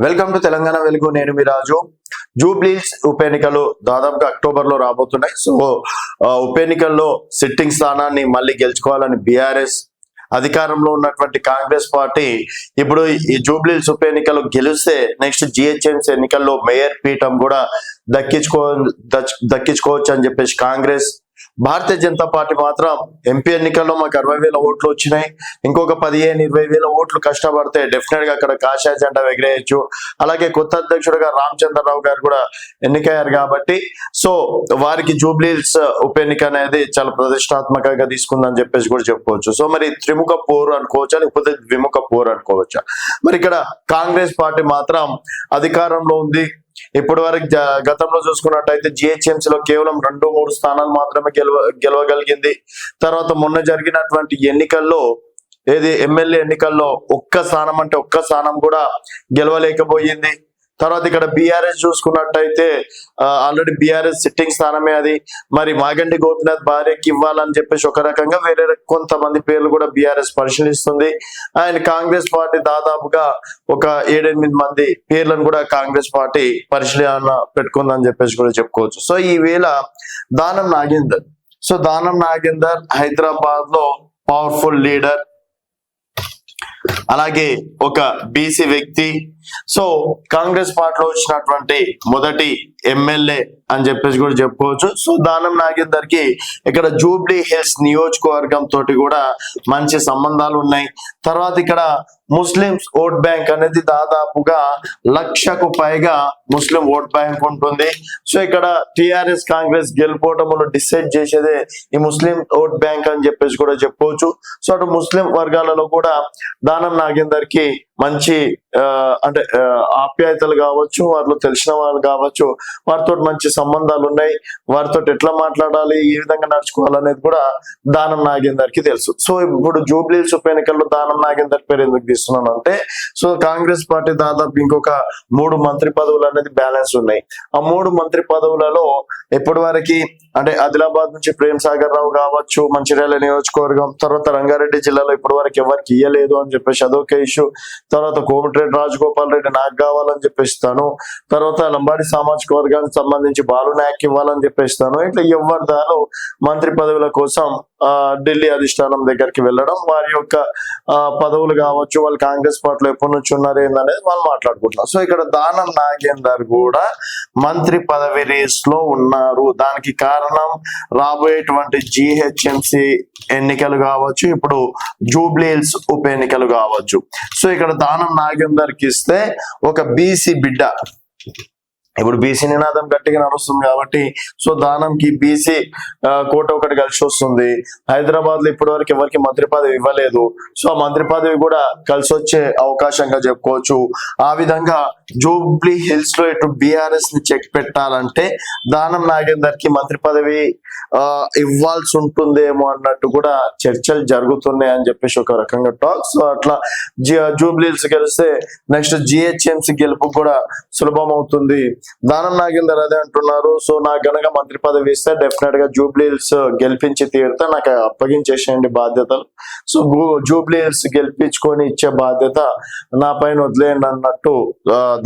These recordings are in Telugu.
వెల్కమ్ టు తెలంగాణ వెలుగు. నేను మీ రాజు. జూబ్లీహిల్స్ ఉప ఎన్నికలు దాదాపుగా అక్టోబర్ లో రాబోతున్నాయి. సో ఉప ఎన్నికల్లో సిట్టింగ్ స్థానాన్ని మళ్ళీ గెలుచుకోవాలని బీఆర్ఎస్, అధికారంలో ఉన్నటువంటి కాంగ్రెస్ పార్టీ ఇప్పుడు ఈ జూబ్లీహిల్స్ ఉప ఎన్నికలు గెలిస్తే నెక్స్ట్ జిహెచ్ఎంసీ ఎన్నికల్లో మేయర్ పీఠం కూడా దక్కించుకోవచ్చు అని చెప్పేసి కాంగ్రెస్, భారతీయ జనతా పార్టీ మాత్రం ఎంపీ ఎన్నికల్లో మాకు 60,000 ఓట్లు వచ్చినాయి, ఇంకొక 15-20,000 ఓట్లు కష్టపడితే డెఫినెట్ గా అక్కడ కాషాయ జెండా ఎగిరేయచ్చు. అలాగే కొత్త అధ్యక్షుడుగా రామచంద్రరావు గారు కూడా ఎన్నికయ్యారు కాబట్టి సో వారికి జూబ్లీహిల్స్ ఉప ఎన్నిక అనేది చాలా ప్రతిష్టాత్మకంగా తీసుకుందని చెప్పేసి కూడా చెప్పుకోవచ్చు. సో మరి త్రిముఖ పోరు అనుకోవచ్చా లేకపోతే ద్విముఖ పోరు అనుకోవచ్చా? మరి ఇక్కడ కాంగ్రెస్ పార్టీ మాత్రం అధికారంలో ఉంది. ఇప్పటి వరకు గతంలో చూసుకున్నట్టయితే జిహెచ్ఎంసీలో కేవలం 2-3 స్థానాలు మాత్రమే గెలవగలిగింది. తర్వాత మొన్న జరిగినటువంటి ఎన్నికల్లో ఎమ్మెల్యే ఎన్నికల్లో ఒక్క స్థానం కూడా గెలవలేకపోయింది. తర్వాత ఇక్కడ బీఆర్ఎస్ చూసుకున్నట్టయితే ఆల్రెడీ బీఆర్ఎస్ సిట్టింగ్ స్థానమే అది. మరి మాగంటి గోపినాథ్ భార్యకి ఇవ్వాలని చెప్పేసి ఒక రకంగా వేరే కొంతమంది పేర్లు కూడా బీఆర్ఎస్ పరిశీలిస్తుంది. ఆయన కాంగ్రెస్ పార్టీ దాదాపుగా ఒక 7-8 మంది పేర్లను కూడా కాంగ్రెస్ పార్టీ పరిశీలన పెట్టుకుందని చెప్పేసి కూడా చెప్పుకోవచ్చు. సో ఈ వేళ దానం నాగేందర్ హైదరాబాద్ లో పవర్ఫుల్ లీడర్, అలాగే ఒక బీసీ వ్యక్తి. సో కాంగ్రెస్ పార్టీలో వచ్చినటువంటి మొదటి ఎమ్మెల్యే అని చెప్పేసి కూడా చెప్పుకోవచ్చు. సో దానం నాగేందర్ కి ఇక్కడ జూబ్లీ హిల్స్ నియోజకవర్గం తోటి కూడా మంచి సంబంధాలు ఉన్నాయి. తర్వాత ఇక్కడ ముస్లిమ్స్ ఓట్ బ్యాంక్ అనేది దాదాపుగా 1,00,000కు పైగా ముస్లిం ఓట్ బ్యాంక్ ఉంటుంది. సో ఇక్కడ టిఆర్ఎస్ కాంగ్రెస్ గెలుపోవటంలో డిసైడ్ చేసేదే ఈ ముస్లిం ఓట్ బ్యాంక్ అని చెప్పేసి కూడా చెప్పుకోవచ్చు. సో అటు ముస్లిం వర్గాలలో కూడా దానం నాగేందర్ కి మంచి అంటే ఆప్యాయతలు కావచ్చు, వారిలో తెలిసిన వాళ్ళు కావచ్చు, వారితో మంచి సంబంధాలు ఉన్నాయి. వారితో ఎట్లా మాట్లాడాలి, ఏ విధంగా నడుచుకోవాలనేది కూడా దానం నాగేందర్ కి తెలుసు. సో ఇప్పుడు జూబ్లీహిల్స్ ఉప ఎన్నికల్లో దానం నాగేందర్ పేరు ఎందుకు తీస్తున్నాను అంటే, సో కాంగ్రెస్ పార్టీ దాదాపు ఇంకొక 3 మంత్రి పదవులు అనేది బ్యాలెన్స్ ఉన్నాయి. ఆ 3 మంత్రి పదవులలో ఇప్పటి వరకు అంటే ఆదిలాబాద్ నుంచి ప్రేమ్ సాగర్ రావు కావచ్చు, మంచిర్యాల నియోజకవర్గం, తర్వాత రంగారెడ్డి జిల్లాలో ఇప్పటి వరకు ఎవరికి ఇయ్యలేదు అని చెప్పేసి అదొక ఇష్యూ. తర్వాత కోమటిరెడ్డి రాజగోపాల్ రెడ్డి నాకు కావాలని చెప్పేస్తాను, తర్వాత లంబాడి సామాజిక వర్గానికి సంబంధించి బాలు నాయక్ ఇవ్వాలని చెప్పేస్తాను. ఇట్లా ఎవరి దాని మంత్రి పదవుల కోసం ఢిల్లీ అధిష్టానం దగ్గరికి వెళ్ళడం, వారి యొక్క పదవులు కావచ్చు, వాళ్ళు కాంగ్రెస్ పార్టీలో ఎప్పటి నుంచి ఉన్నారు ఏందనేది వాళ్ళు మాట్లాడుకుంటున్నారు. సో ఇక్కడ దానం నాగేందర్ కూడా మంత్రి పదవి రేస్ లో ఉన్నారు. దానికి కారణం రాబోయేటువంటి జిహెచ్ఎంసీ ఎన్నికలు కావచ్చు, ఇప్పుడు జూబ్లీహిల్స్ ఉప ఎన్నికలు కావచ్చు. సో ఇక్కడ దానం నాగేందర్ కి ఇస్తే ఒక బీసీ బిడ్డ, ఇప్పుడు బీసీ నినాదం గట్టిగా నడుస్తుంది కాబట్టి సో దానంకి బీసీ కోట ఒకటి కలిసి వస్తుంది. హైదరాబాద్ లో ఇప్పటి వరకు ఎవరికి మంత్రి పదవి ఇవ్వలేదు. సో ఆ మంత్రి పదవి కూడా కలిసి వచ్చే అవకాశంగా చెప్పుకోవచ్చు. ఆ విధంగా జూబ్లీ హిల్స్ లో ఇటు బీఆర్ఎస్ ని చెక్ పెట్టాలంటే దానం నాగేందర్ కి మంత్రి పదవి ఇవ్వాల్సి ఉంటుందేమో అన్నట్టు కూడా చర్చలు జరుగుతున్నాయి అని చెప్పేసి ఒక రకంగా టాక్. సో అట్లా జూబ్లీ హిల్స్ గెలిస్తే నెక్స్ట్ జిహెచ్ఎంసీ గెలుపు కూడా సులభం అవుతుంది. దానం నాగేందర్ అదే అంటున్నారు. సో నాకు గనక మంత్రి పదవి ఇస్తే డెఫినెట్ గా జూబ్లీహిల్స్ గెలిపించి తీరుతా, నాకు అప్పగించేసేయండి బాధ్యతలు. సో జూబ్లీహిల్స్ గెలిపించుకొని ఇచ్చే బాధ్యత నా పైన వదిలేయండి అన్నట్టు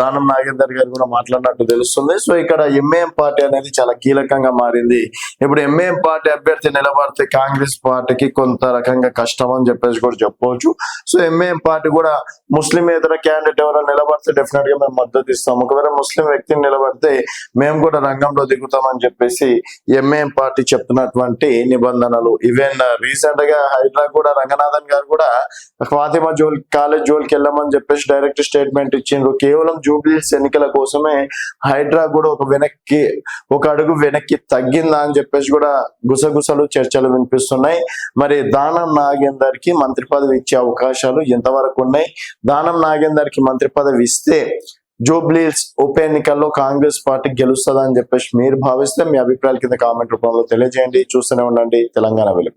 దానం నాగేందర్ గారు కూడా మాట్లాడినట్టు తెలుస్తుంది. సో ఇక్కడ ఎంఐఎం పార్టీ అనేది చాలా కీలకంగా మారింది. ఇప్పుడు ఎంఐఎం పార్టీ అభ్యర్థి నిలబడితే కాంగ్రెస్ పార్టీకి కొంత రకంగా కష్టం అని చెప్పేసి కూడా చెప్పుకోవచ్చు. సో ఎంఐఎం పార్టీ కూడా ముస్లిమేతర క్యాండిడేట్ ఎవరైనా నిలబడితే డెఫినెట్ గా మేము మద్దతు ఇస్తాం, ఒకవేళ ముస్లిం వ్యక్తిని నిలబడితే మేము కూడా రంగంలో దిగుతామని చెప్పేసి ఎంఐఎం పార్టీ చెప్తున్నటువంటి నిబంధనలు. ఈవెన్ రీసెంట్ గా హైడ్రా కూడా రంగనాథన్ గారు కూడా ఫాతిమా కాలేజ్ జోలికి వెళ్ళమని చెప్పేసి డైరెక్ట్ స్టేట్మెంట్ ఇచ్చిండ్రు. కేవలం జూబ్లీహిల్స్ ఎన్నికల కోసమే హైడ్రా కూడా ఒక అడుగు వెనక్కి తగ్గిందా అని చెప్పేసి కూడా గుసగుసలు చర్చలు వినిపిస్తున్నాయి. మరి దానం నాగేందర్ కి మంత్రి పదవి ఇచ్చే అవకాశాలు ఎంతవరకు ఉన్నాయి? దానం నాగేందర్ కి మంత్రి పదవి ఇస్తే జూబ్లీహిల్స్ ఉప ఎన్నికల్లో కాంగ్రెస్ పార్టీ గెలుస్తుందని చెప్పేసి మీరు భావిస్తే మీ అభిప్రాయాల కింద కామెంట్ రూపంలో తెలియజేయండి. చూస్తూనే ఉండండి తెలంగాణ వెలుగు.